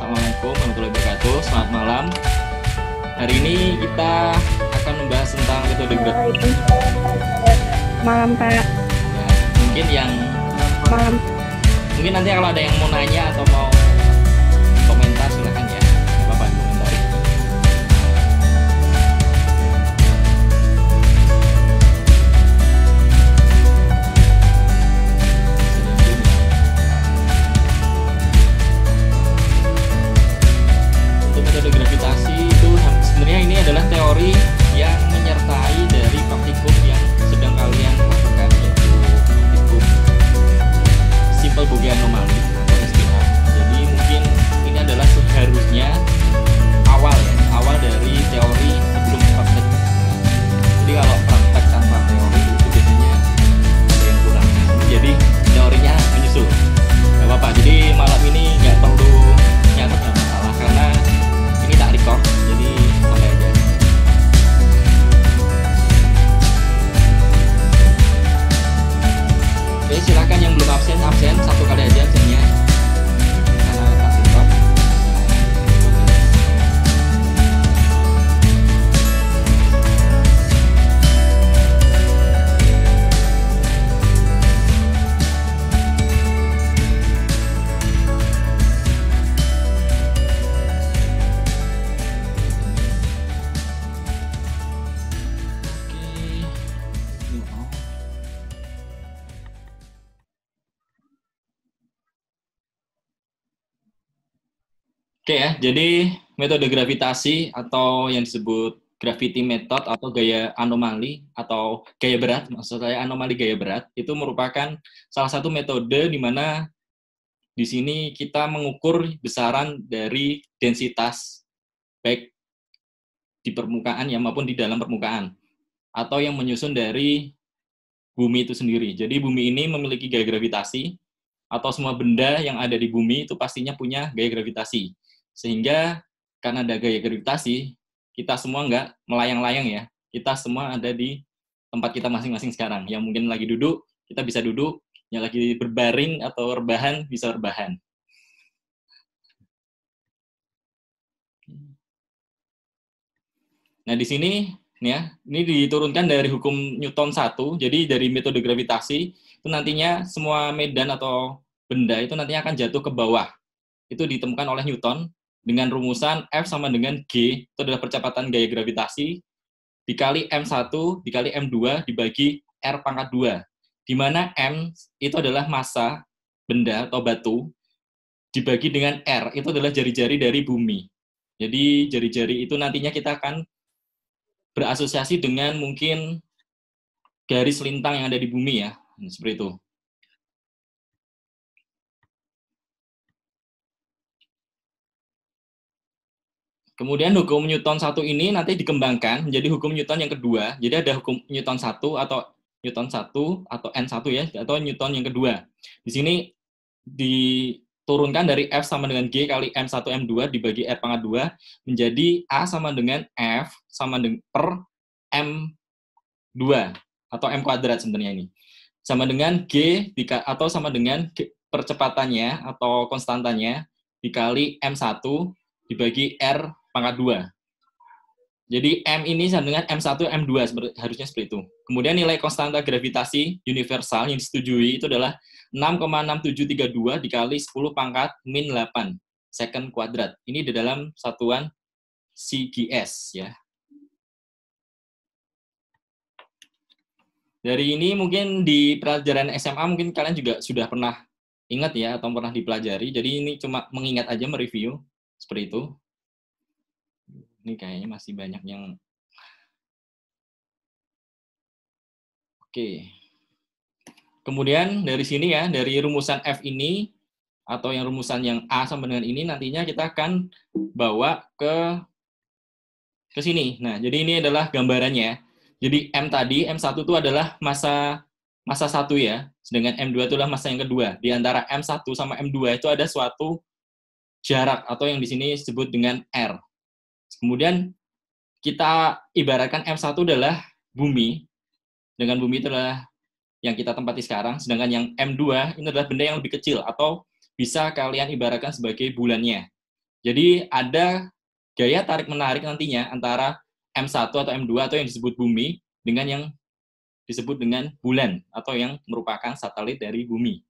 Assalamualaikum warahmatullahi wabarakatuh. Selamat malam. Hari ini kita akan membahas tentang metode gravitasi. Malam, Pak. Ya, Malam. mungkin nanti kalau ada yang mau nanya atau mau komentar silakan ya. Nggak apa-apa komentari. Untuk metode gravitasi itu sebenarnya ini adalah teori yang menyertai dari praktikum yang sedang kalian lakukan, yaitu praktikum simple Boolean anomaly atau SPA. Jadi mungkin ini adalah seharusnya awal dari teori sebelum praktek. Jadi kalau praktek tanpa teori itu biasanya ada yang kurang. Jadi teorinya menyusul. Gak apa-apa. Jadi malam ini nggak perlu nyatet, nggak masalah karena ini tak record. Jadi pakai aja. Oke, silakan yang belum absen satu kali aja absennya karena tak record. Oke ya, jadi metode gravitasi atau yang disebut gravity method atau gaya anomali atau gaya berat, maksud saya anomali gaya berat, itu merupakan salah satu metode di mana di sini kita mengukur besaran dari densitas baik di permukaan ya maupun di dalam permukaan atau yang menyusun dari bumi itu sendiri. Jadi bumi ini memiliki gaya gravitasi atau semua benda yang ada di bumi itu pastinya punya gaya gravitasi. Sehingga karena ada gaya gravitasi, kita semua nggak melayang-layang ya. Kita semua ada di tempat kita masing-masing sekarang. Yang mungkin lagi duduk, kita bisa duduk. Yang lagi berbaring atau rebahan, bisa rebahan. Nah, di sini ya, ini diturunkan dari hukum Newton 1. Jadi dari metode gravitasi, itu nantinya semua medan atau benda itu nantinya akan jatuh ke bawah. Itu ditemukan oleh Newton dengan rumusan F sama dengan G, itu adalah percepatan gaya gravitasi, dikali M1, dikali M2, dibagi R pangkat 2. Di mana M itu adalah massa benda atau batu, dibagi dengan R, itu adalah jari-jari dari bumi. Jadi jari-jari itu nantinya kita akan berasosiasi dengan mungkin garis lintang yang ada di bumi ya, seperti itu. Kemudian hukum Newton 1 ini nanti dikembangkan menjadi hukum Newton yang kedua. Jadi ada hukum Newton 1 atau Newton 1 atau N1 ya, atau Newton yang kedua. Di sini diturunkan dari F sama dengan G kali M1 M2 dibagi R pangkat 2 menjadi A sama dengan F sama dengan per M2 atau M kuadrat sebenarnya ini. Sama dengan G atau sama dengan percepatannya atau konstantanya dikali M1 dibagi R pangkat 2. Jadi M ini sama dengan M1, M2, harusnya seperti itu. Kemudian nilai konstanta gravitasi universal yang disetujui itu adalah 6,6732 dikali 10 pangkat min 8 second kuadrat. Ini di dalam satuan CGS ya. Dari ini mungkin di pelajaran SMA mungkin kalian juga sudah pernah ingat ya atau pernah dipelajari. Jadi ini cuma mengingat aja, mereview seperti itu. Ini kayaknya masih banyak yang oke. Kemudian dari sini ya, dari rumusan F ini atau yang rumusan yang A sama dengan ini nantinya kita akan bawa ke sini. Nah, jadi ini adalah gambarannya. Jadi M tadi, M1 itu adalah massa 1 ya, sedangkan M2 itu adalah massa yang kedua. Di antara M1 sama M2 itu ada suatu jarak atau yang di sini disebut dengan R. Kemudian kita ibaratkan M1 adalah bumi, dengan bumi itu adalah yang kita tempati sekarang, sedangkan yang M2 ini adalah benda yang lebih kecil, atau bisa kalian ibaratkan sebagai bulannya. Jadi ada gaya tarik-menarik nantinya antara M1 atau M2 atau yang disebut bumi dengan yang disebut dengan bulan atau yang merupakan satelit dari bumi.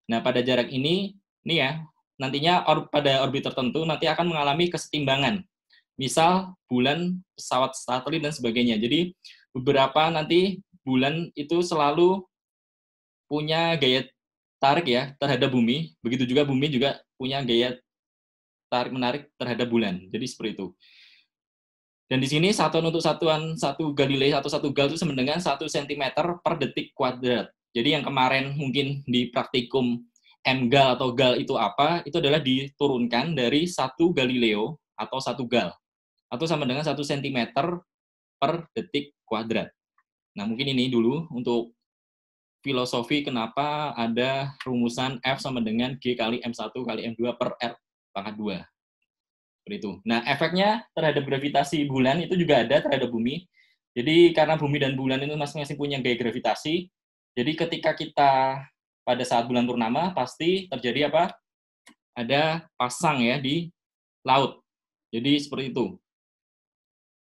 Nah, pada jarak ini ya, nantinya pada orbit tertentu nanti akan mengalami kesetimbangan. Misal bulan, pesawat satelit, dan sebagainya. Jadi beberapa nanti bulan itu selalu punya gaya tarik ya terhadap bumi, begitu juga bumi juga punya gaya tarik-menarik terhadap bulan. Jadi seperti itu. Dan di sini satuan untuk satu Galilei atau satu gal itu sama dengan 1 cm per detik kuadrat. Jadi yang kemarin mungkin di praktikum M-gal atau gal itu apa, itu adalah diturunkan dari 1 Galileo atau 1 gal. Atau sama dengan 1 cm per detik kuadrat. Nah, mungkin ini dulu untuk filosofi kenapa ada rumusan F sama dengan G kali M1 kali M2 per R pangkat 2. Seperti itu. Nah, efeknya terhadap gravitasi bulan itu juga ada terhadap bumi. Jadi, karena bumi dan bulan itu masing-masing punya gaya gravitasi, jadi ketika kita pada saat bulan purnama, pasti terjadi apa? Ada pasang ya di laut. Jadi, seperti itu.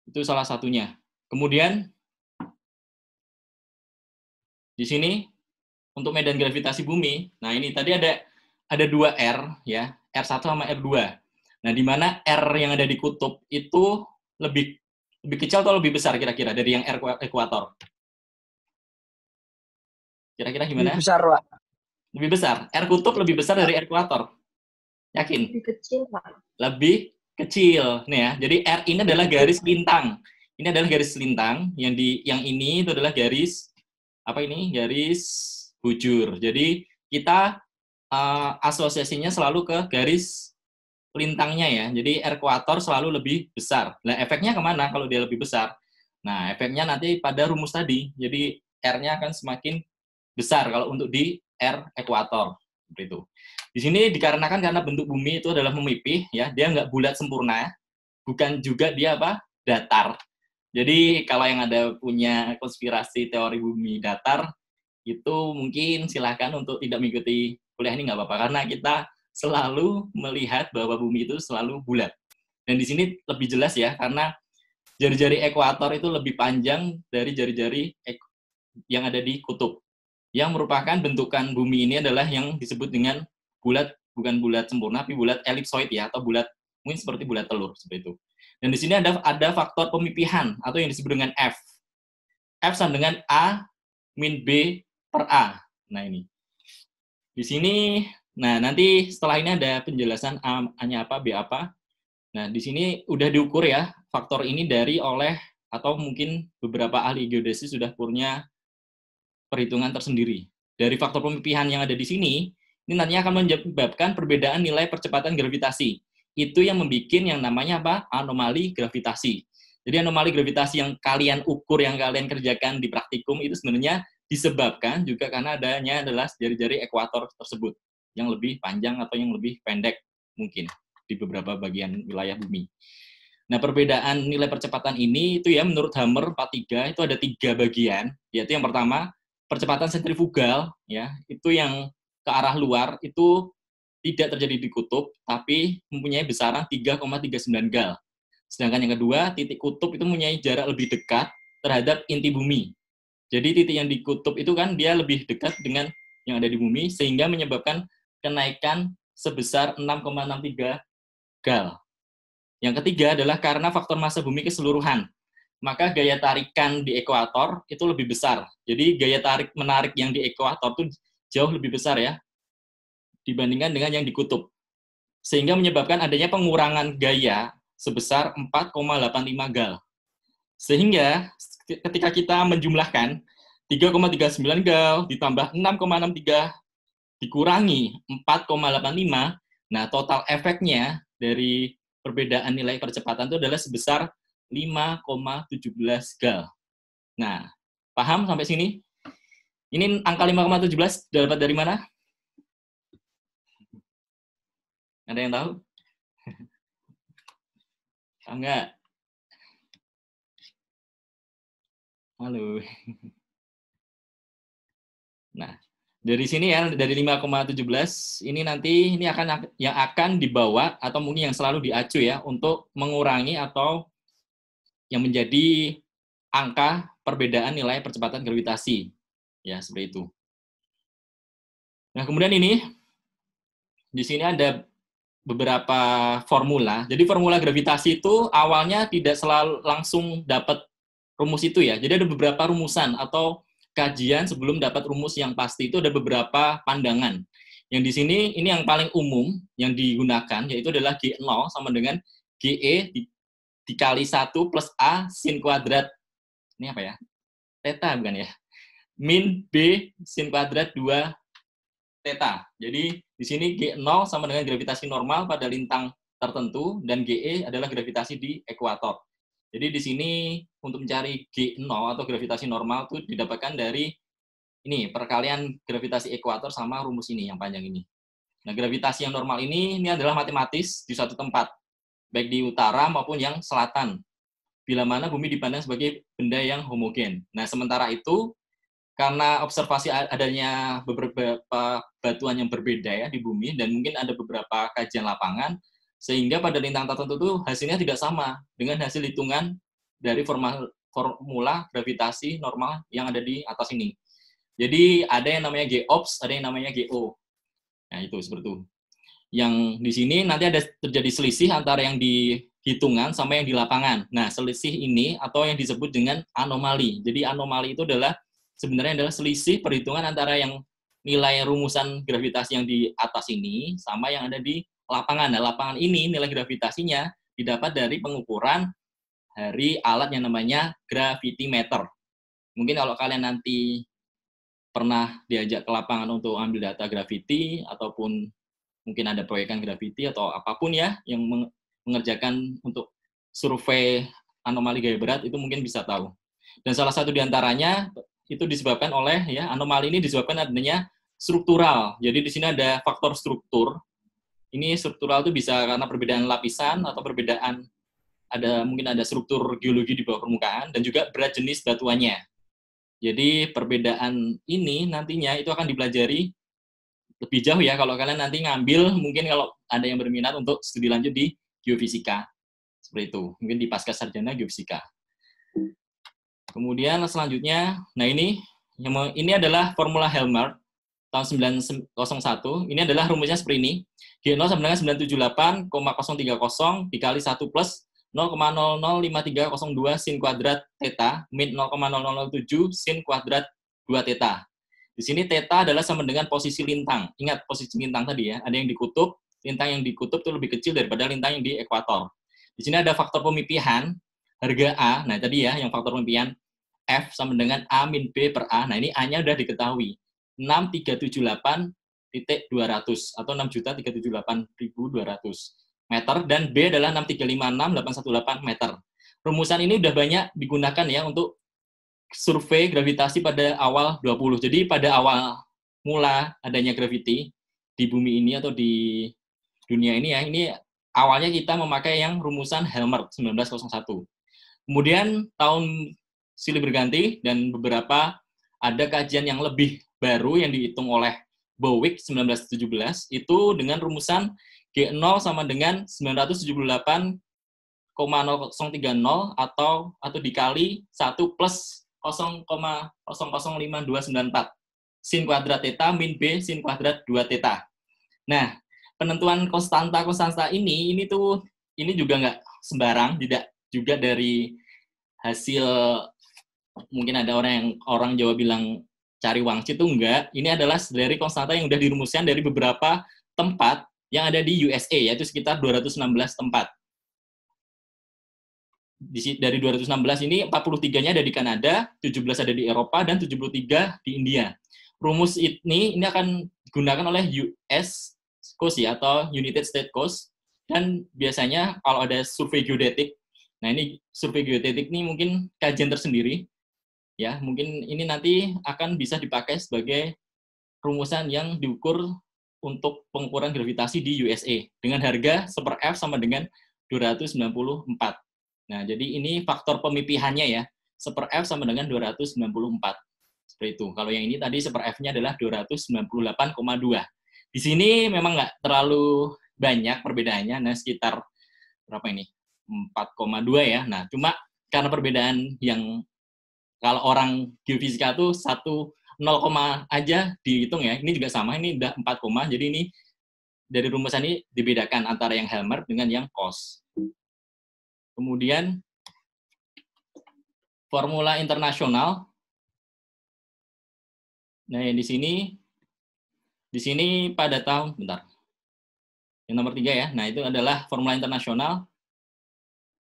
Itu salah satunya. Kemudian, di sini, untuk medan gravitasi bumi, nah ini tadi ada 2 R, ya, R1 sama R2. Nah, di mana R yang ada di kutub itu lebih kecil atau lebih besar kira-kira dari yang R ekuator? Kira-kira gimana? Lebih besar, Pak. Lebih besar. R kutub lebih besar dari R ekuator. Yakin? Lebih kecil, Pak. Lebih kecil. Nih ya. Jadi R ini adalah garis lintang. Ini adalah garis lintang, yang ini itu adalah garis apa ini? Garis bujur. Jadi kita asosiasinya selalu ke garis lintangnya ya. Jadi R ekuator selalu lebih besar. Nah, efeknya kemana kalau dia lebih besar? Nah, efeknya nanti pada rumus tadi. Jadi R-nya akan semakin besar kalau untuk di R ekuator. Seperti itu. Di sini dikarenakan karena bentuk bumi itu adalah memipih, ya, dia nggak bulat sempurna, bukan juga dia apa? Datar. Jadi kalau yang ada punya konspirasi teori bumi datar, itu mungkin silakan untuk tidak mengikuti kuliah ini nggak apa-apa, karena kita selalu melihat bahwa bumi itu selalu bulat. Dan di sini lebih jelas ya, karena jari-jari ekuator itu lebih panjang dari jari-jari yang ada di kutub. Yang merupakan bentukan bumi ini adalah yang disebut dengan bulat, bukan bulat sempurna, tapi bulat elipsoid ya, atau bulat mungkin seperti bulat telur seperti itu. Dan di sini ada faktor pemipihan atau yang disebut dengan F. F sama dengan A min B per A. Nah ini. Di sini, nah nanti setelah ini ada penjelasan A-nya apa, B apa. Nah di sini udah diukur ya faktor ini oleh atau mungkin beberapa ahli geodesi sudah punya perhitungan tersendiri. Dari faktor pemipihan yang ada di sini, ini nantinya akan menyebabkan perbedaan nilai percepatan gravitasi. Itu yang membuat yang namanya apa? Anomali gravitasi. Jadi anomali gravitasi yang kalian ukur, yang kalian kerjakan di praktikum itu sebenarnya disebabkan juga karena adanya adalah jari-jari ekuator tersebut yang lebih panjang atau yang lebih pendek mungkin di beberapa bagian wilayah bumi. Nah, perbedaan nilai percepatan ini itu ya menurut Hammer 43 itu ada 3 bagian, yaitu yang pertama percepatan sentrifugal ya, itu yang ke arah luar itu tidak terjadi di kutub tapi mempunyai besaran 3,39 gal. Sedangkan yang kedua, titik kutub itu mempunyai jarak lebih dekat terhadap inti bumi. Jadi titik yang di kutub itu kan dia lebih dekat dengan yang ada di bumi sehingga menyebabkan kenaikan sebesar 6,63 gal. Yang ketiga adalah karena faktor massa bumi keseluruhan. Maka gaya tarikan di ekuator itu lebih besar. Jadi gaya tarik menarik yang di ekuator itu jauh lebih besar ya dibandingkan dengan yang di kutub. Sehingga menyebabkan adanya pengurangan gaya sebesar 4,85 gal. Sehingga ketika kita menjumlahkan 3,39 gal ditambah 6,63 dikurangi 4,85, nah total efeknya dari perbedaan nilai percepatan itu adalah sebesar 5,17 gal. Nah, paham sampai sini? Ini angka 5,17 dapat dari mana? Ada yang tahu? Enggak? Halo. Nah, Dari sini ya, dari 5,17 ini nanti ini akan yang akan dibawa atau mungkin yang selalu diacu ya untuk mengurangi atau yang menjadi angka perbedaan nilai percepatan gravitasi. Ya, seperti itu. Nah, kemudian ini di sini ada beberapa formula. Jadi formula gravitasi itu awalnya tidak selalu langsung dapat rumus itu ya. Jadi ada beberapa rumusan atau kajian sebelum dapat rumus yang pasti itu ada beberapa pandangan. Yang di sini ini yang paling umum yang digunakan yaitu adalah G0 sama dengan GE dikali 1 plus A sin kuadrat. Ini apa ya? Theta bukan ya? Min B sin kuadrat 2 theta. Jadi di sini G0 sama dengan gravitasi normal pada lintang tertentu dan GE adalah gravitasi di ekuator. Jadi di sini untuk mencari G0 atau gravitasi normal itu didapatkan dari ini perkalian gravitasi ekuator sama rumus ini yang panjang ini. Nah, gravitasi yang normal ini adalah matematis di suatu tempat, baik di utara maupun yang selatan, bila mana bumi dipandang sebagai benda yang homogen. Nah, sementara itu karena observasi adanya beberapa batuan yang berbeda ya di bumi dan mungkin ada beberapa kajian lapangan sehingga pada lintang tertentu itu hasilnya tidak sama dengan hasil hitungan dari formula gravitasi normal yang ada di atas ini. Jadi ada yang namanya GOPS, ada yang namanya GO. Nah, itu seperti itu. Yang di sini nanti ada terjadi selisih antara yang di hitungan sama yang di lapangan. Nah, selisih ini atau yang disebut dengan anomali. Jadi anomali itu sebenarnya adalah selisih perhitungan antara yang nilai rumusan gravitasi yang di atas ini sama yang ada di lapangan. Nah, lapangan ini nilai gravitasinya didapat dari pengukuran dari alat yang namanya gravimeter. Mungkin kalau kalian nanti pernah diajak ke lapangan untuk ambil data gravity ataupun mungkin ada proyekan gravity atau apapun ya yang mengerjakan untuk survei anomali gaya berat itu mungkin bisa tahu. Dan salah satu diantaranya itu disebabkan oleh ya anomali ini disebabkan adanya struktural. Jadi di sini ada faktor struktur. Ini struktural itu bisa karena perbedaan lapisan atau perbedaan mungkin ada struktur geologi di bawah permukaan dan juga berat jenis batuannya. Jadi perbedaan ini nantinya itu akan dipelajari lebih jauh ya kalau kalian nanti ngambil mungkin kalau ada yang berminat untuk studi lanjut di geofisika. Seperti itu. Mungkin di pasca sarjana geofisika. Kemudian selanjutnya, nah ini adalah formula Helmert tahun 901. Ini adalah rumusnya seperti ini. G0 sama dengan 978,030 dikali 1 plus 0,005302 sin kuadrat theta min 0,0007 sin kuadrat 2 theta. Di sini theta adalah sama dengan posisi lintang. Ingat posisi lintang tadi ya, ada yang di kutub, lintang yang di kutub itu lebih kecil daripada lintang yang di ekuator. Di sini ada faktor pemipihan, harga A, nah tadi ya yang faktor pemipihan F sama dengan A min B per A. Nah ini A-nya udah diketahui. 6378,200 atau 6.378.200 meter dan B adalah 6356818 meter. Rumusan ini udah banyak digunakan ya untuk survei gravitasi pada awal 20. Jadi pada awal mula adanya gravity di bumi ini atau di dunia ini ya, ini awalnya kita memakai yang rumusan Helmert 1901. Kemudian tahun silih berganti dan beberapa ada kajian yang lebih baru yang dihitung oleh Bowick 1917 itu dengan rumusan G0 sama dengan 978,030 atau dikali 1 plus 0,005294 sin kuadrat theta min B sin kuadrat 2 theta. Nah, penentuan konstanta ini juga nggak sembarang, tidak juga dari hasil mungkin ada orang Jawa bilang cari wangsit itu enggak. Ini adalah dari konstanta yang sudah dirumuskan dari beberapa tempat yang ada di USA, yaitu sekitar 216 tempat. Dari 216 ini 43-nya ada di Kanada, 17 ada di Eropa, dan 73 di India. Rumus ini akan digunakan oleh US Coast ya, atau United States Coast, dan biasanya kalau ada survei geodetik, nah ini survei geodetik ini mungkin kajian tersendiri, ya mungkin ini nanti akan bisa dipakai sebagai rumusan yang diukur untuk pengukuran gravitasi di USA dengan harga 1/F sama dengan 294. Nah, jadi ini faktor pemipihannya ya, 1/F sama dengan 294. Seperti itu. Kalau yang ini tadi 1/F-nya adalah 298,2. Di sini memang nggak terlalu banyak perbedaannya, nah sekitar berapa ini? 4,2 ya. Nah, cuma karena perbedaan yang kalau orang geofisika tuh 0, aja dihitung ya. Ini juga sama, ini udah 4, jadi ini dari rumusan ini dibedakan antara yang Helmert dengan yang Cos. Kemudian formula internasional. Nah, yang di sini pada tahun, bentar. Yang nomor 3 ya. Nah, itu adalah formula internasional.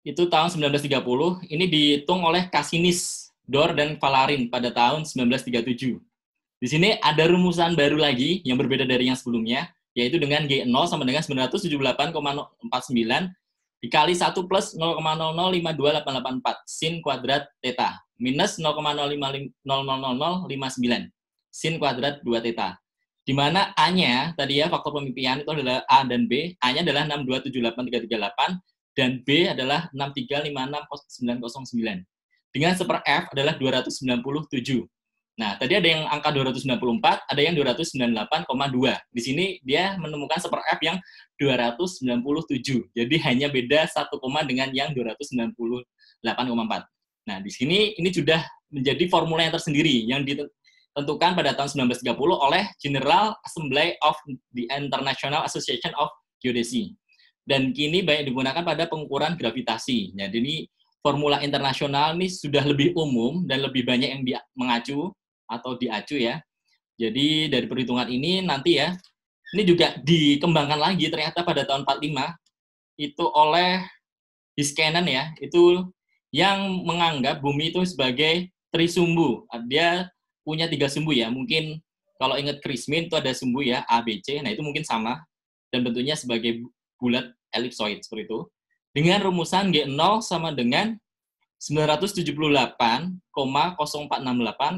Itu tahun 1930. Ini dihitung oleh Cassinis, Dor, dan Valarin pada tahun 1937. Di sini ada rumusan baru lagi yang berbeda dari yang sebelumnya, yaitu dengan G0 sama dengan 978,49 dikali 1 plus 0,0052884 sin kuadrat theta minus 0,0500059 sin kuadrat 2 theta. Di mana A-nya tadi ya faktor pemipian itu adalah A dan B. A-nya adalah 6278338 dan B adalah 6356909. Dengan 1/F adalah 297. Nah, tadi ada yang angka 294, ada yang 298,2. Di sini dia menemukan 1/F yang 297. Jadi hanya beda 1 dengan yang 298,4. Nah, di sini ini sudah menjadi formula yang tersendiri yang ditentukan pada tahun 1930 oleh General Assembly of the International Association of Geodesy. Dan kini banyak digunakan pada pengukuran gravitasi. Jadi ini formula internasional ini sudah lebih umum dan lebih banyak yang mengacu atau diacu ya. Jadi dari perhitungan ini nanti ya, ini juga dikembangkan lagi ternyata pada tahun 45 itu oleh Heiskanen ya, itu yang menganggap bumi itu sebagai trisumbu. Dia punya 3 sumbu ya. Mungkin kalau ingat Krismin itu ada sumbu ya A, B, C. Nah, itu mungkin sama dan bentuknya sebagai bulat elipsoid seperti itu. Dengan rumusan G0 sama dengan 978,0468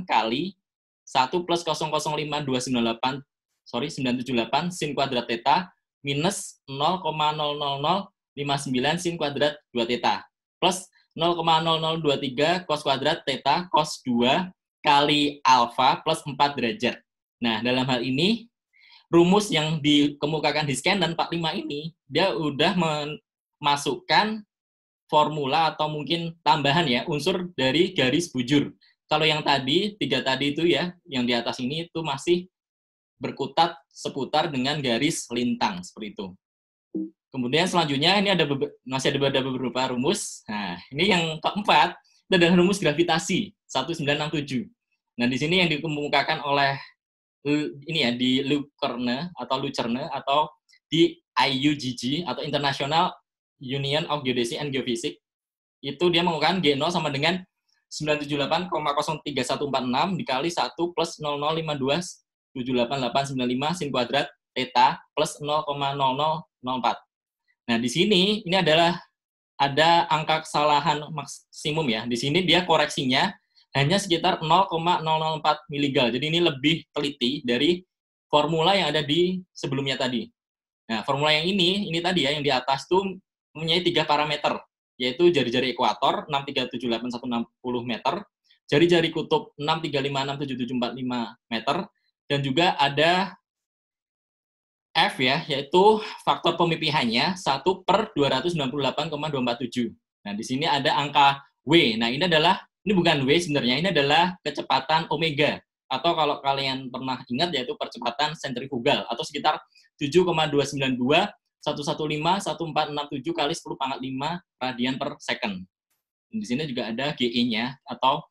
kali 1 plus 0,05298 sin kuadrat theta minus 0,00059 sin kuadrat 2 theta plus 0,0023 cos kuadrat theta cos 2 kali alfa plus 4 derajat. Nah, dalam hal ini rumus yang dikemukakan di Heiskanen 45 ini dia udah memasukkan formula atau mungkin tambahan ya unsur dari garis bujur. Kalau yang tadi 3 tadi itu ya, yang di atas ini itu masih berkutat seputar dengan garis lintang seperti itu. Kemudian selanjutnya ini masih ada beberapa rumus. Nah, ini yang keempat itu adalah rumus gravitasi 1967. Nah, di sini yang dikemukakan oleh ini ya di Lucerne atau di IUGG atau International Union of Geodesy and Geophysics, itu dia mengukuhkan G0 sama dengan 978,03146 dikali 1 plus 0,052788895 sin kuadrat theta plus 0,0004. Nah, di sini ini adalah ada angka kesalahan maksimum ya. Di sini dia koreksinya hanya sekitar 0,004 miligal. Jadi ini lebih teliti dari formula yang ada di sebelumnya tadi. Nah, formula yang ini tadi ya, yang di atas tuh mempunyai 3 parameter, yaitu jari-jari ekuator 6378160 meter, jari-jari kutub 6356775 meter, dan juga ada F ya, yaitu faktor pemipihannya 1/298,247. Nah, di sini ada angka W. Nah, ini bukan W sebenarnya, ini adalah kecepatan omega, atau kalau kalian pernah ingat yaitu percepatan sentrifugal, atau sekitar 7,292.115.1467 kali 10⁵ radian per second. Di sini juga ada GE-nya atau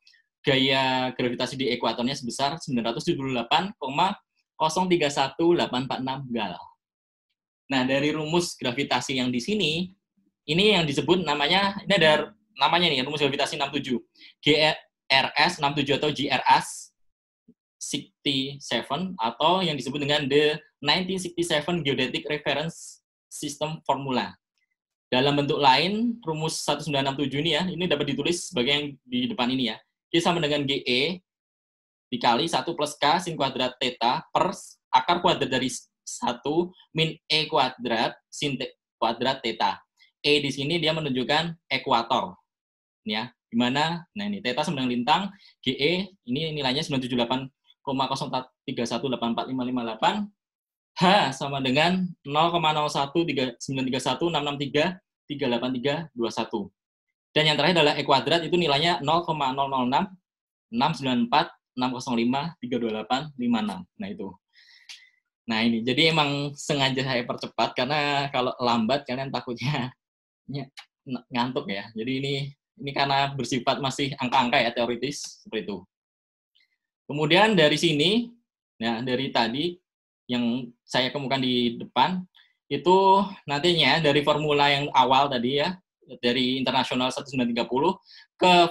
gaya gravitasi di ekuatornya sebesar 978,031846 gal. Nah, dari rumus gravitasi yang di sini, ini yang disebut namanya, ini ada namanya nih, rumus gravitasi 67. GRS 67 atau GRS 67 atau yang disebut dengan the 1967 Geodetic Reference System Formula. Dalam bentuk lain, rumus 1967 ini ya, ini dapat ditulis sebagai yang di depan ini ya. Ini sama dengan GE dikali 1 plus K sin kuadrat theta per akar kuadrat dari 1 min E kuadrat sin kuadrat theta. E di sini dia menunjukkan ekuator. Ya. Di mana, nah ini theta sama dengan lintang, GE ini nilainya 978,031845558, H sama dengan 0,01393166333831. Dan yang terakhir adalah E kuadrat, itu nilainya 0,00669460532856. Nah itu. Nah ini, jadi emang sengaja saya percepat karena kalau lambat kalian takutnya ngantuk ya. Jadi ini karena bersifat masih angka-angka ya, teoritis seperti itu. Kemudian dari sini, nah dari tadi yang saya kemukakan di depan itu nantinya dari formula yang awal tadi ya, dari internasional 1930 ke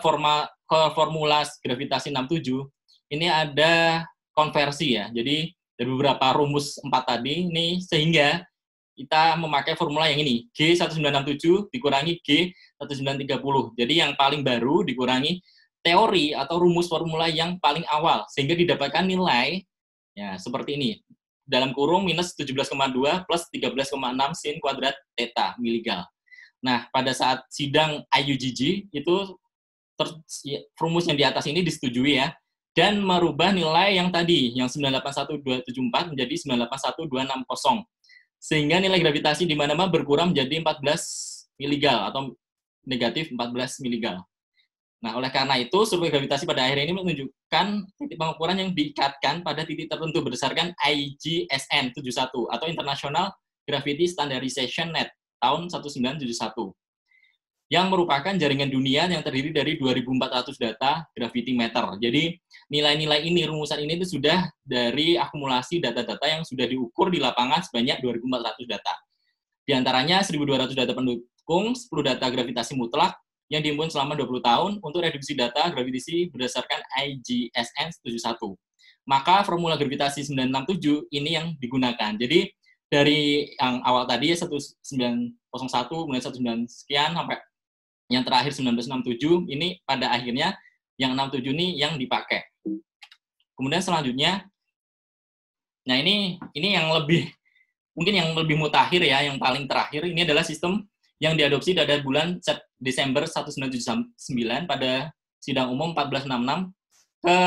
formula gravitasi 67, ini ada konversi ya. Jadi dari beberapa rumus 4 tadi ini sehingga kita memakai formula yang ini, G1967 dikurangi G1930. Jadi yang paling baru dikurangi teori atau rumus formula yang paling awal, sehingga didapatkan nilai ya seperti ini. Dalam kurung minus 17,2 plus 13,6 sin kuadrat theta miligal. Nah, pada saat sidang IUGG itu rumus yang di atas ini disetujui ya, dan merubah nilai yang tadi, yang 981274 menjadi 981260. Sehingga nilai gravitasi di mana-mana berkurang menjadi 14 miligal atau negatif 14 miligal. Nah, oleh karena itu, survei gravitasi pada akhirnya ini menunjukkan titik pengukuran yang diikatkan pada titik tertentu berdasarkan IGSN 71 atau International Gravity Standardization Net tahun 1971, yang merupakan jaringan dunia yang terdiri dari 2.400 data gravitimeter. Jadi, nilai-nilai ini, rumusan ini itu sudah dari akumulasi data-data yang sudah diukur di lapangan sebanyak 2.400 data. Di antaranya 1.200 data pendukung, 10 data gravitasi mutlak, yang dihimpun selama 20 tahun untuk reduksi data gravitasi berdasarkan IGSN 71. Maka formula gravitasi 967 ini yang digunakan. Jadi dari yang awal tadi 1901 kemudian 19 sekian sampai yang terakhir 1967 ini pada akhirnya yang 67 ini yang dipakai. Kemudian selanjutnya, nah ini yang lebih mungkin yang lebih mutakhir ya, yang paling terakhir ini adalah sistem yang diadopsi pada bulan Desember 1979 pada sidang umum 1466 ke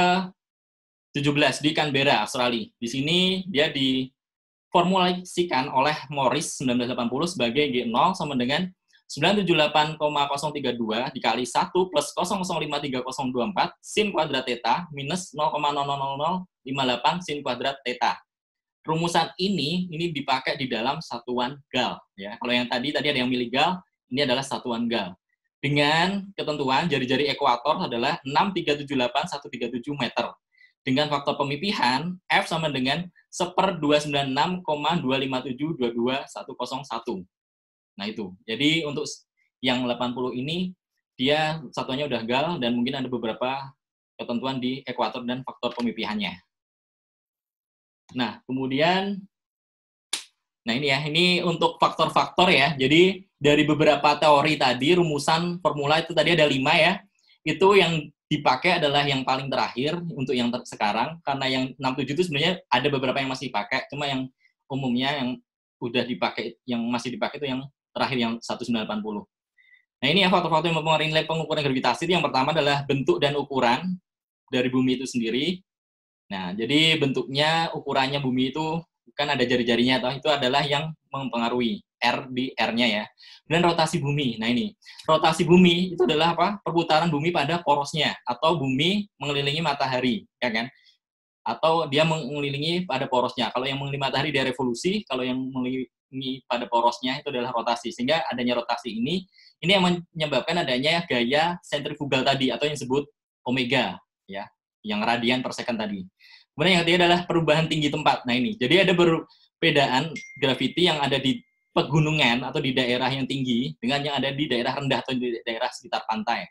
17 di Canberra, Australia. Di sini dia diformulasikan oleh Morris 1980 sebagai G0 sama dengan 978,032 dikali 1 plus 0,053024 sin kuadrat theta minus 0,00058 sin kuadrat theta. Rumusan ini dipakai di dalam satuan gal ya. Kalau yang tadi ada yang miligal, ini adalah satuan gal. Dengan ketentuan jari-jari ekuator adalah 6378137 meter. Dengan faktor pemipihan F sama dengan 1/296,257222101. Nah itu. Jadi untuk yang 80 ini dia satuannya udah gal dan mungkin ada beberapa ketentuan di ekuator dan faktor pemipihannya. Nah, kemudian, nah ini ya, ini untuk faktor-faktor ya. Jadi dari beberapa teori tadi, rumusan formula itu tadi ada 5 ya. Itu yang dipakai adalah yang paling terakhir untuk yang sekarang, karena yang 67 itu sebenarnya ada beberapa yang masih dipakai, cuma yang umumnya yang udah dipakai, yang masih dipakai itu yang terakhir yang 1980. Nah ini ya faktor-faktor yang mempengaruhi nilai pengukuran gravitasi. Yang pertama adalah bentuk dan ukuran dari bumi itu sendiri. Nah, jadi bentuknya, ukurannya bumi itu kan ada jari-jarinya, toh itu adalah yang mempengaruhi R di R-nya ya. Dan rotasi bumi. Nah ini, rotasi bumi itu adalah apa? Perputaran bumi pada porosnya atau bumi mengelilingi matahari, ya kan? Atau dia mengelilingi pada porosnya. Kalau yang mengelilingi matahari dia revolusi, kalau yang mengelilingi pada porosnya itu adalah rotasi. Sehingga adanya rotasi ini yang menyebabkan adanya gaya sentrifugal tadi atau yang disebut omega, ya, yang radian per second tadi. Kemudian yang ketiga adalah perubahan tinggi tempat. Nah ini, jadi ada perbedaan graviti yang ada di pegunungan atau di daerah yang tinggi dengan yang ada di daerah rendah atau di daerah sekitar pantai.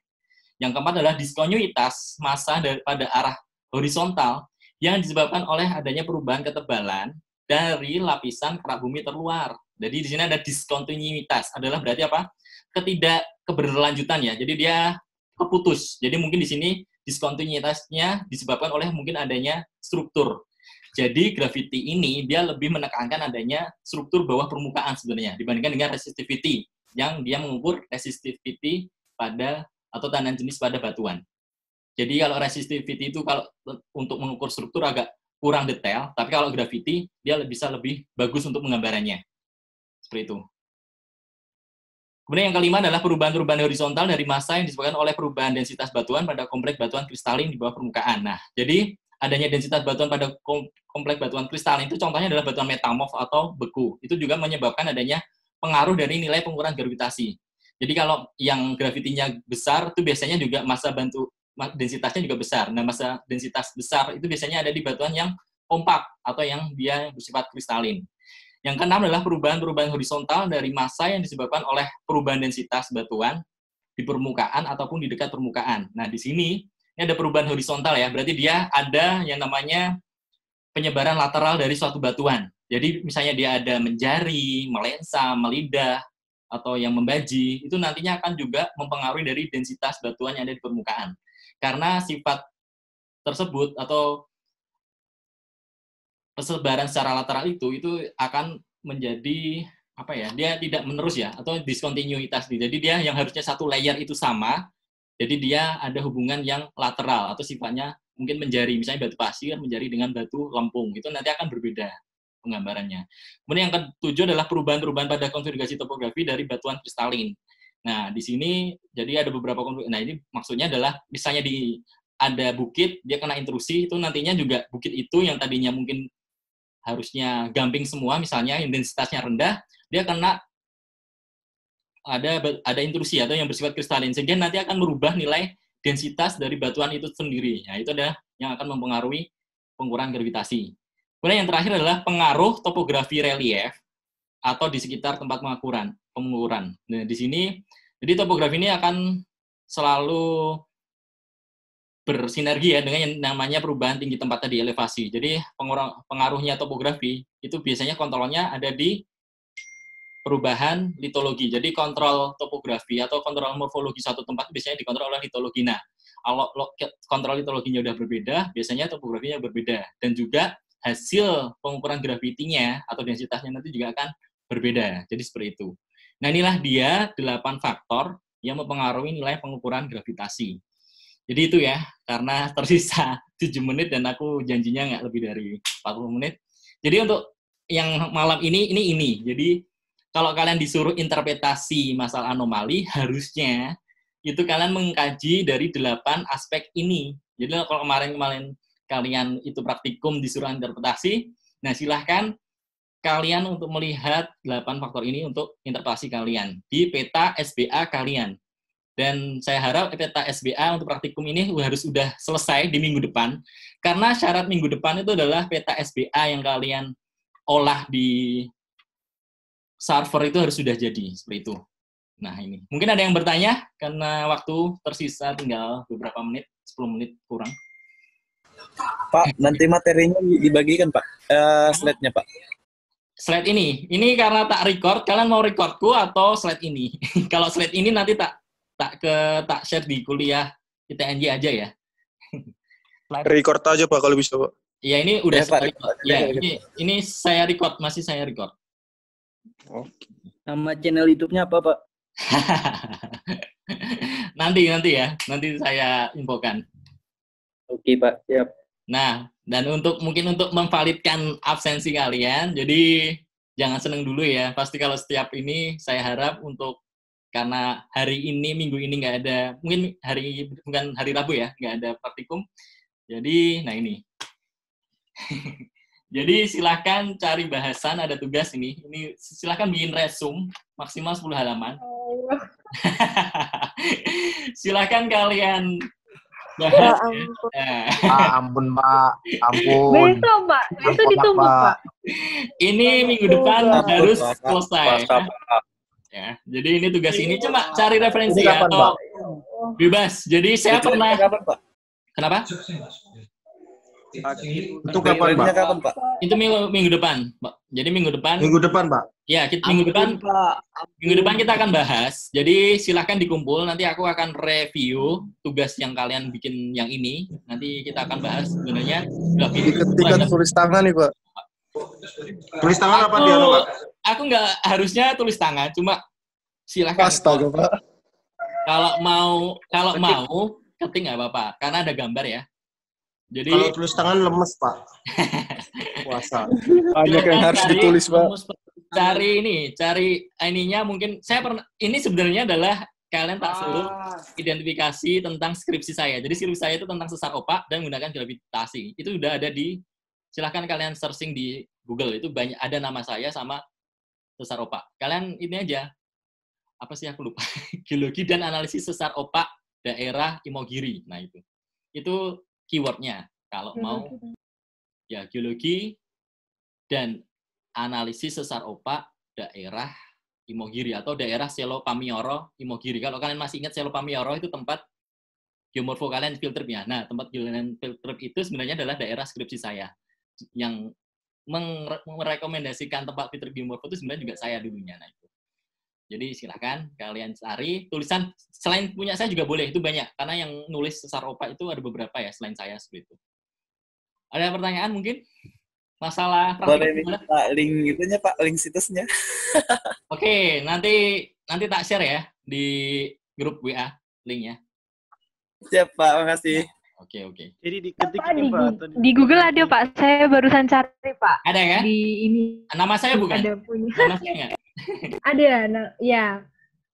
Yang keempat adalah diskontinuitas massa pada arah horizontal yang disebabkan oleh adanya perubahan ketebalan dari lapisan kerak bumi terluar. Jadi di sini ada diskontinuitas, adalah berarti apa? Keberlanjutan ya. Jadi dia keputus. Jadi mungkin di sini diskontinuitasnya disebabkan oleh mungkin adanya struktur. Jadi gravity ini dia lebih menekankan adanya struktur bawah permukaan sebenarnya dibandingkan dengan resistivity yang dia mengukur resistivity pada atau tandaan jenis pada batuan. Jadi kalau resistivity itu kalau untuk mengukur struktur agak kurang detail, tapi kalau gravity dia bisa lebih bagus untuk penggambarannya. Seperti itu. Kemudian yang kelima adalah perubahan-perubahan horizontal dari massa yang disebabkan oleh perubahan densitas batuan pada kompleks batuan kristalin di bawah permukaan. Nah, jadi adanya densitas batuan pada kompleks batuan kristalin itu contohnya adalah batuan metamorf atau beku. Itu juga menyebabkan adanya pengaruh dari nilai pengukuran gravitasi. Jadi kalau yang gravitinya besar itu biasanya juga massa densitasnya juga besar. Nah, massa densitas besar itu biasanya ada di batuan yang kompak atau yang dia bersifat kristalin. Yang keenam adalah perubahan-perubahan horizontal dari massa yang disebabkan oleh perubahan densitas batuan di permukaan ataupun di dekat permukaan. Nah, di sini ini ada perubahan horizontal ya, berarti dia ada yang namanya penyebaran lateral dari suatu batuan. Jadi misalnya dia ada menjari, melensa, melidah, atau yang membaji, itu nantinya akan juga mempengaruhi dari densitas batuan yang ada di permukaan. Karena sifat tersebut atau persebaran secara lateral itu akan menjadi apa ya? Dia tidak menerus ya atau diskontinuitas. Jadi dia yang harusnya satu layer itu sama, jadi dia ada hubungan yang lateral atau sifatnya mungkin menjari, misalnya batu pasir menjari dengan batu lempung, itu nanti akan berbeda penggambarannya. Kemudian yang ketujuh adalah perubahan-perubahan pada konfigurasi topografi dari batuan kristalin. Nah, di sini jadi ada beberapa konfigurasi. Nah, ini maksudnya adalah misalnya ada bukit, dia kena intrusi, itu nantinya juga bukit itu yang tadinya mungkin harusnya gamping semua, misalnya yang densitasnya rendah, dia kena ada intrusi atau yang bersifat kristalin, sehingga nanti akan merubah nilai densitas dari batuan itu sendiri. Nah, itu adalah yang akan mempengaruhi pengukuran gravitasi. Kemudian yang terakhir adalah pengaruh topografi relief atau di sekitar tempat pengukuran. Nah, di sini, jadi topografi ini akan selalu bersinergi ya dengan yang namanya perubahan tinggi tempat tadi, elevasi. Jadi pengaruhnya topografi itu biasanya kontrolnya ada di perubahan litologi. Jadi kontrol topografi atau kontrol morfologi suatu tempat biasanya dikontrol oleh litologi. Nah, kalau kontrol litologinya udah berbeda, biasanya topografinya berbeda. Dan juga hasil pengukuran gravitinya atau densitasnya nanti juga akan berbeda. Jadi seperti itu. Nah, inilah dia 8 faktor yang mempengaruhi nilai pengukuran gravitasi. Jadi itu ya, karena tersisa 7 menit dan aku janjinya nggak lebih dari 40 menit. Jadi untuk yang malam ini. Jadi kalau kalian disuruh interpretasi masalah anomali, harusnya itu kalian mengkaji dari 8 aspek ini. Jadi kalau kemarin kalian itu praktikum disuruh interpretasi, nah silahkan kalian untuk melihat 8 faktor ini untuk interpretasi kalian di peta SBA kalian. Dan saya harap peta SBA untuk praktikum ini harus sudah selesai di minggu depan, karena syarat minggu depan itu adalah peta SBA yang kalian olah di server itu harus sudah jadi, seperti itu. Nah ini, mungkin ada yang bertanya, karena waktu tersisa tinggal beberapa menit, 10 menit kurang. Pak, nanti materinya dibagikan Pak, slide-nya Pak. Slide ini karena tak record, kalian mau recordku atau slide ini? Kalau slide ini nanti tak share di kuliah ITNJ aja ya. Record aja Pak kalau bisa Pak. Ya ini udah Pak. Ya ini saya record, masih saya record. Oke. Nama channel YouTube-nya apa Pak? nanti ya, nanti saya infokan. Oke Pak, siap. Nah, dan mungkin untuk memvalidkan absensi kalian, jadi jangan seneng dulu ya. Pasti kalau setiap ini saya harap karena hari ini, minggu ini nggak ada, mungkin bukan hari Rabu ya, nggak ada praktikum. Jadi, nah ini. Jadi silahkan cari bahasan, ada tugas ini. Ini silahkan bikin resume, maksimal 10 halaman. Silahkan kalian bahas. Ampun Pak, ampun. Besok ditunggu Pak. Ini minggu depan harus selesai. Ya, jadi ini tugas ini cuma cari referensi ya, atau bebas. Jadi saya pernah. Kenapa? Itu kapan Pak? Itu minggu depan, Pak. Jadi minggu depan. Minggu depan Pak. Ya, minggu depan kita akan bahas. Jadi silahkan dikumpul. Nanti aku akan review tugas yang kalian bikin yang ini. Nanti kita akan bahas sebenarnya. Diketikkan tulis tangan nih Pak. Tulis tangan apa dia Pak? Aku nggak harusnya tulis tangan, cuma silahkan. Astaga Pak. Kalau mau ketik nggak apa-apa, karena ada gambar ya. Jadi Kalau tulis tangan lemes, Pak. Puasa. Banyak yang harus ditulis, Pak. Cari ininya mungkin ini sebenarnya adalah kalian tak suruh identifikasi tentang skripsi saya. Jadi skripsi saya itu tentang sesar opak dan menggunakan gravitasi. Itu udah ada silahkan kalian searching di Google, itu banyak ada nama saya sama sesar opak. Kalian ini aja, apa sih aku lupa, geologi dan analisis sesar opak daerah Imogiri. Nah itu keywordnya. Kalau mau ya geologi dan analisis sesar opak daerah Imogiri atau daerah Selo Pamioro Imogiri. Kalau kalian masih ingat Selo Pamioro itu tempat geomorfo kalian field trip ya. Nah tempat geomorfo field trip itu sebenarnya adalah daerah skripsi saya. Yang merekomendasikan tempat fitur geomorfo itu sebenarnya juga saya dulunya. Nah, itu. Jadi silakan kalian cari tulisan selain punya saya juga boleh, itu banyak karena yang nulis sesar opak itu ada beberapa ya selain saya seperti itu. Ada pertanyaan mungkin masalah boleh minta link itunya Pak, link situsnya. Oke, nanti tak share ya di grup WA linknya. Siap Pak, makasih. Oke. Jadi diketik Pak, di Google ada Pak, saya barusan cari Pak. Ada kan? Di ini. Nama saya bukan? Ada punya. Nama saya nggak? Ada, ya.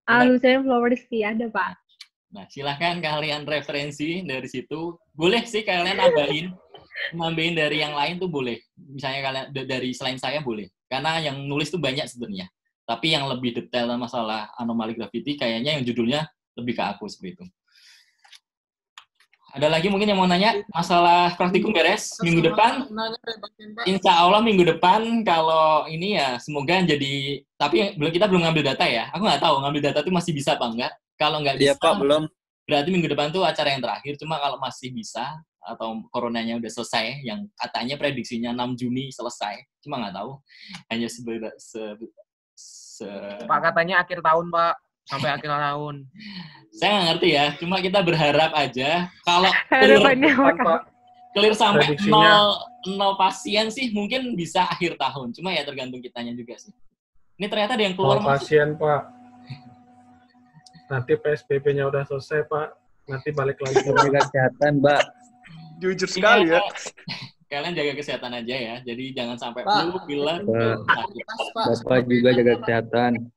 Al-Husain Flowersky ada Pak. Nah, silahkan kalian referensi dari situ. Boleh sih kalian nambahin dari yang lain tuh boleh. Misalnya kalian dari selain saya boleh. Karena yang nulis tuh banyak sebenarnya. Tapi yang lebih detail masalah anomali gravity kayaknya yang judulnya lebih ke aku seperti itu. Ada lagi mungkin yang mau nanya masalah praktikum beres minggu depan? Insya Allah minggu depan kalau ini ya semoga jadi, tapi kita belum ngambil data ya. Aku nggak tahu ngambil data itu masih bisa apa enggak. Kalau nggak bisa, Pak, belum. Berarti minggu depan tuh acara yang terakhir. Cuma kalau masih bisa atau coronanya udah selesai, yang katanya prediksinya 6 Juni selesai, cuma nggak tahu. Hanya Pak katanya akhir tahun Pak. Sampai akhir tahun. Saya nggak ngerti ya, cuma kita berharap aja kalau clear sampai 0 pasien sih mungkin bisa akhir tahun. Cuma ya tergantung kitanya juga sih. Ini ternyata ada yang keluar. 0 pasien Pak. Nanti PSBB-nya udah selesai Pak. Nanti balik lagi. Jaga kesehatan Mbak. Jujur sekali ya. Kalian jaga kesehatan aja ya. Jadi jangan sampai flu, pilek. Bapak juga jaga kesehatan.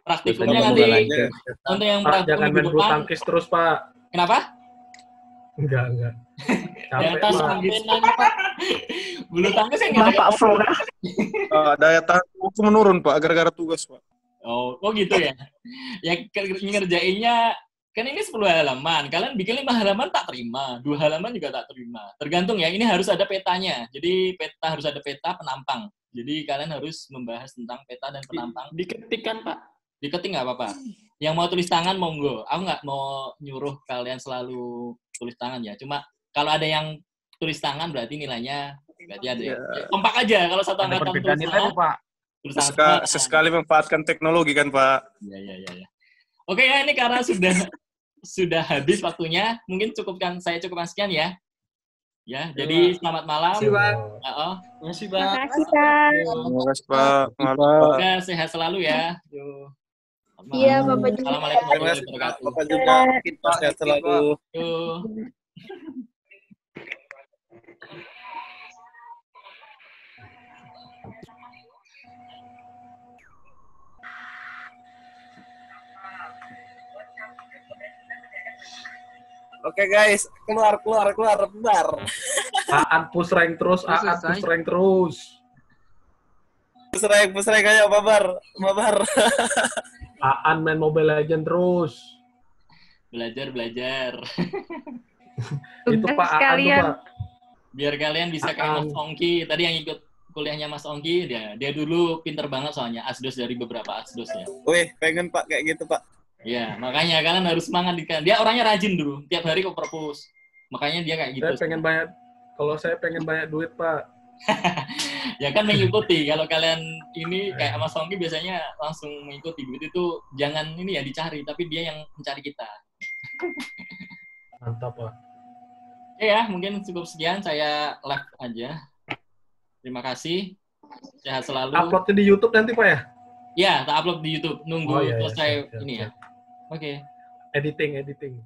Praktikumnya nanti untuk yang Pak, jangan main bulu tangkis terus Pak. Kenapa? Enggak. Capek Pak. Bulu tangkis yang nggak Bapak Flo. Daya tahan tubuhku menurun Pak gara-gara tugas Pak. Oh gitu ya. Ya ngerjainnya kan ini 10 halaman. Kalian bikin 5 halaman tak terima, 2 halaman juga tak terima. Tergantung ya. Ini harus ada petanya. Jadi harus ada peta penampang. Jadi kalian harus membahas tentang peta dan penampang. Diketik kan Pak? Diketik nggak apa-apa. Yang mau tulis tangan monggo. Aku nggak mau nyuruh kalian selalu tulis tangan ya. Cuma kalau ada yang tulis tangan berarti nilainya berarti ada. Ya. Kompak aja kalau satu angkatan tulis tangan. Pak. Sesekali memanfaatkan teknologi kan Pak. Iya. Oke ya, ini karena sudah habis waktunya. Mungkin cukupkan sekian ya. Ya, jadi selamat malam. Terima kasih, Pak. Terima kasih, Pak. Terima kasih, Pak. Terima kasih Pak. Ya, sehat selalu ya. Iya, Bapak juga. Assalamualaikum Terima kasih Bapak juga. Kita sehat selalu. Oke guys, keluar, bentar. Aan push rank terus. Push rank ayo, mabar. Aan main Mobile Legend terus. Belajar. Itu Pak Aan tuh Pak. Biar kalian bisa kayak Mas Ongki. Tadi yang ikut kuliahnya Mas Ongki, dia dulu pinter banget soalnya. Asdos dari beberapa asdos ya. Wih, pengen Pak kayak gitu Pak. Iya, makanya kalian harus semangat. Dia orangnya rajin dulu, tiap hari kok perpus. Makanya dia kayak gitu. Saya pengen banyak duit, Pak. Ya kan mengikuti. Kalau kalian ini kayak Mas Ongki biasanya langsung mengikuti. Duit itu jangan ini ya dicari, tapi dia yang mencari kita. Mantap, Pak. Oke ya, mungkin cukup sekian. Saya live aja. Terima kasih. Sehat selalu. Uploadnya di YouTube nanti, Pak ya? Ya, tak upload di YouTube. Nunggu selesai ini ya. Oke. Editing.